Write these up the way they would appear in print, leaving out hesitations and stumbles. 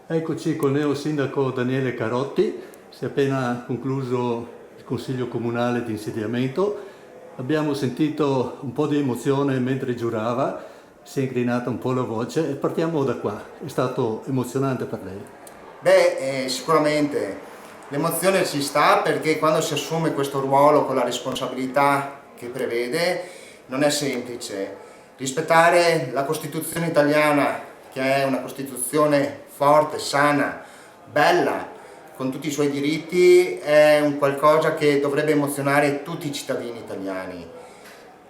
Eccoci col neo sindaco Daniele Carotti, si è appena concluso il consiglio comunale di insediamento, abbiamo sentito un po' di emozione mentre giurava, si è incrinata un po' la voce e partiamo da qua, è stato emozionante per lei. Sicuramente l'emozione ci sta perché quando si assume questo ruolo con la responsabilità che prevede non è semplice. Rispettare la Costituzione italiana, che è una Costituzione forte, sana, bella, con tutti i suoi diritti, è un qualcosa che dovrebbe emozionare tutti i cittadini italiani.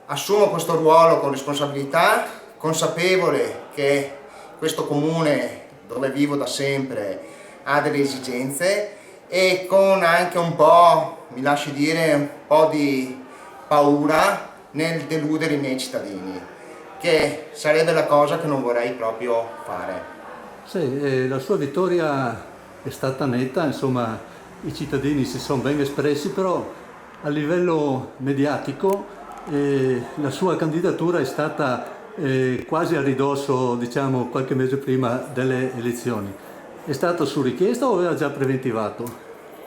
Assumo questo ruolo con responsabilità, consapevole che questo comune dove vivo da sempre ha delle esigenze e con anche un po', mi lasci dire, un po' di paura nel deludere i miei cittadini, che sarebbe la cosa che non vorrei proprio fare. Sì, la sua vittoria è stata netta, insomma i cittadini si sono ben espressi, però a livello mediatico la sua candidatura è stata quasi a ridosso, diciamo, qualche mese prima delle elezioni. È stato su richiesta o aveva già preventivato?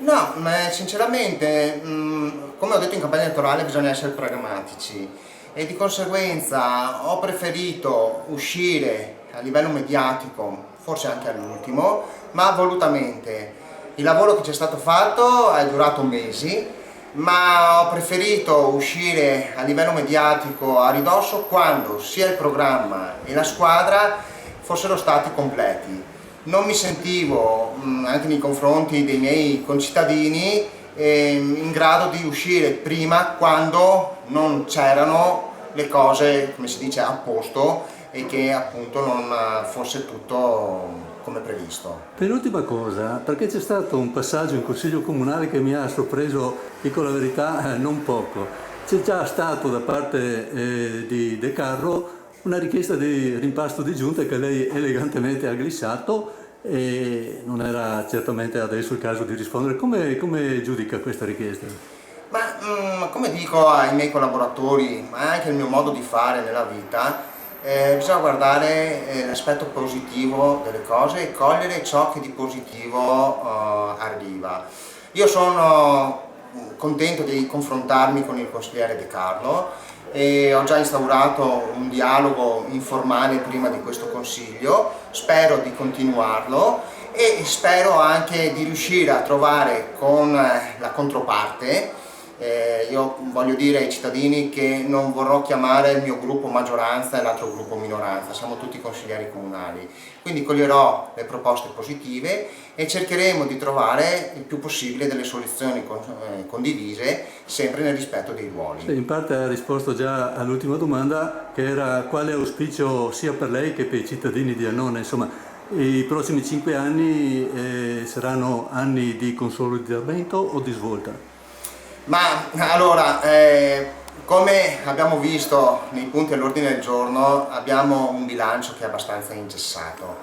No, ma sinceramente, come ho detto in campagna elettorale, bisogna essere pragmatici e di conseguenza ho preferito uscire a livello mediatico, forse anche all'ultimo, ma volutamente. Il lavoro che c'è stato fatto è durato mesi, ma ho preferito uscire a livello mediatico a ridosso quando sia il programma e la squadra fossero stati completi. Non mi sentivo, anche nei confronti dei miei concittadini, in grado di uscire prima quando non c'erano le cose, come si dice, a posto e che appunto non fosse tutto come previsto. Per ultima cosa, perché c'è stato un passaggio in Consiglio Comunale che mi ha sorpreso, dico la verità, non poco. C'è già stato da parte di De Carlo una richiesta di rimpasto di giunta che lei elegantemente ha glissato e non era certamente adesso il caso di rispondere. Come giudica questa richiesta? Ma come dico ai miei collaboratori, ma anche il mio modo di fare nella vita, bisogna guardare l'aspetto positivo delle cose e cogliere ciò che di positivo arriva. Io sono contento di confrontarmi con il consigliere De Carlo e ho già instaurato un dialogo informale prima di questo consiglio, spero di continuarlo e spero anche di riuscire a trovare con la controparte. Io voglio dire ai cittadini che non vorrò chiamare il mio gruppo maggioranza e l'altro gruppo minoranza, siamo tutti consiglieri comunali, quindi coglierò le proposte positive e cercheremo di trovare il più possibile delle soluzioni condivise, sempre nel rispetto dei ruoli. Sì, in parte ha risposto già all'ultima domanda, che era quale auspicio sia per lei che per i cittadini di Annone. Insomma, i prossimi 5 anni saranno anni di consolidamento o di svolta? Ma allora, come abbiamo visto nei punti all'ordine del giorno, abbiamo un bilancio che è abbastanza ingessato.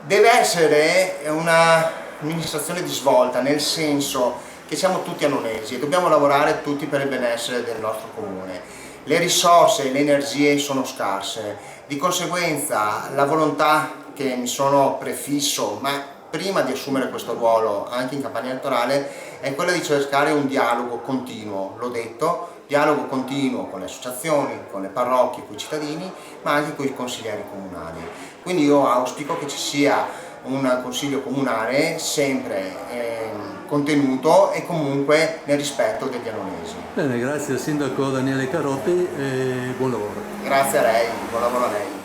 Deve essere un'amministrazione di svolta, nel senso che siamo tutti annonesi e dobbiamo lavorare tutti per il benessere del nostro comune. Le risorse e le energie sono scarse, di conseguenza la volontà che mi sono prefisso, ma prima di assumere questo ruolo anche in campagna elettorale, è quella di cercare un dialogo continuo, l'ho detto, dialogo continuo con le associazioni, con le parrocchie, con i cittadini, ma anche con i consiglieri comunali. Quindi io auspico che ci sia un consiglio comunale sempre contenuto e comunque nel rispetto degli annonesi. Bene, grazie al sindaco Daniele Carotti e buon lavoro. Grazie a lei, buon lavoro a lei.